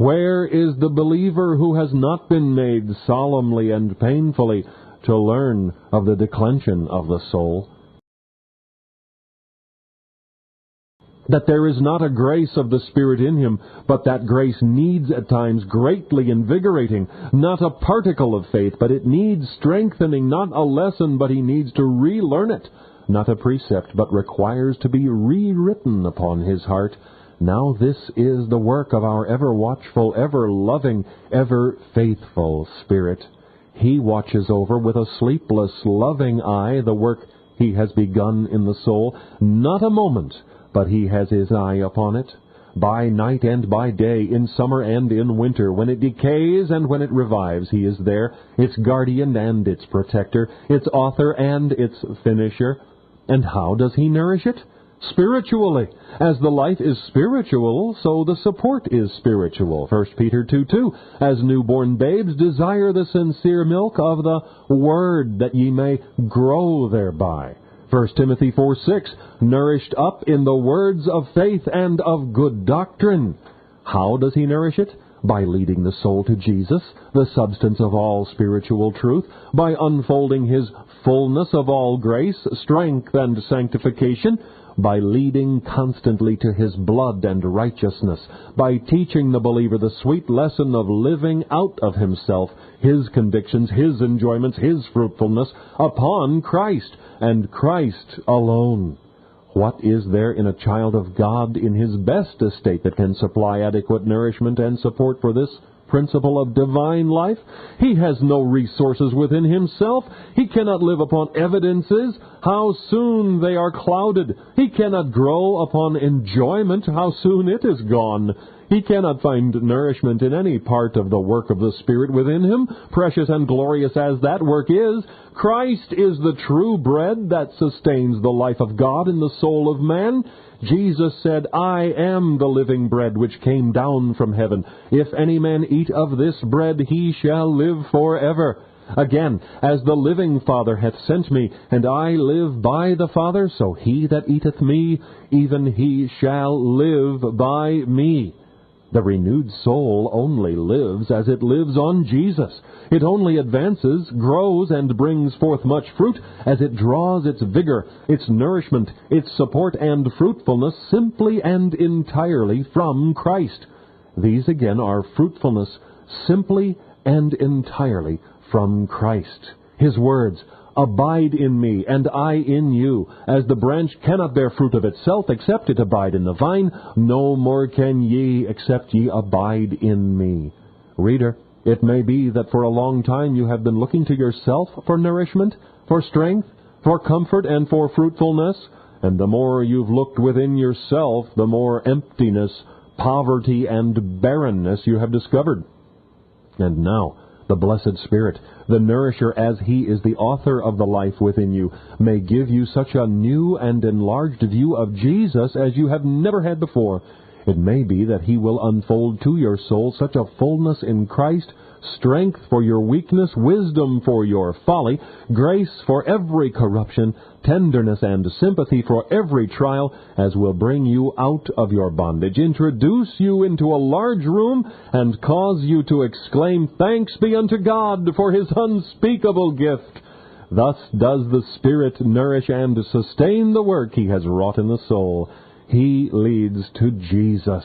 Where is the believer who has not been made solemnly and painfully to learn of the declension of the soul? That there is not a grace of the Spirit in him, but that grace needs at times greatly invigorating, not a particle of faith, but it needs strengthening, not a lesson, but he needs to relearn it, not a precept, but requires to be rewritten upon his heart. Now this is the work of our ever-watchful, ever-loving, ever-faithful Spirit. He watches over with a sleepless, loving eye the work he has begun in the soul, not a moment, but he has his eye upon it. By night and by day, in summer and in winter, when it decays and when it revives, he is there, its guardian and its protector, its author and its finisher. And how does he nourish it? Spiritually. As the life is spiritual, so the support is spiritual. 1 Peter 2:2. As newborn babes, desire the sincere milk of the Word, that ye may grow thereby. 1 Timothy 4:6, nourished up in the words of faith and of good doctrine. How does he nourish it? By leading the soul to Jesus, the substance of all spiritual truth, by unfolding his fullness of all grace, strength, and sanctification, by leading constantly to his blood and righteousness, by teaching the believer the sweet lesson of living out of himself, his convictions, his enjoyments, his fruitfulness, upon Christ, and Christ alone. What is there in a child of God in his best estate that can supply adequate nourishment and support for this principle of divine life? He has no resources within himself. He cannot live upon evidences. How soon they are clouded. He cannot grow upon enjoyment. How soon it is gone. He cannot find nourishment in any part of the work of the Spirit within him, precious and glorious as that work is. Christ is the true bread that sustains the life of God in the soul of man. Jesus said, I am the living bread which came down from heaven. If any man eat of this bread, he shall live forever. Again, as the living Father hath sent me, and I live by the Father, so he that eateth me, even he shall live by me. The renewed soul only lives as it lives on Jesus. It only advances, grows, and brings forth much fruit as it draws its vigor, its nourishment, its support and fruitfulness simply and entirely from Christ. These again are fruitfulness simply and entirely from Christ. His words, abide in me, and I in you. As the branch cannot bear fruit of itself, except it abide in the vine, no more can ye, except ye abide in me. Reader, it may be that for a long time you have been looking to yourself for nourishment, for strength, for comfort, and for fruitfulness, and the more you've looked within yourself, the more emptiness, poverty, and barrenness you have discovered. And now, the blessed Spirit, the nourisher as he is the author of the life within you, may give you such a new and enlarged view of Jesus as you have never had before. It may be that he will unfold to your soul such a fullness in Christ, strength for your weakness, wisdom for your folly, grace for every corruption, tenderness and sympathy for every trial, as will bring you out of your bondage, introduce you into a large room, and cause you to exclaim, Thanks be unto God for his unspeakable gift. Thus does the Spirit nourish and sustain the work he has wrought in the soul. He leads to Jesus.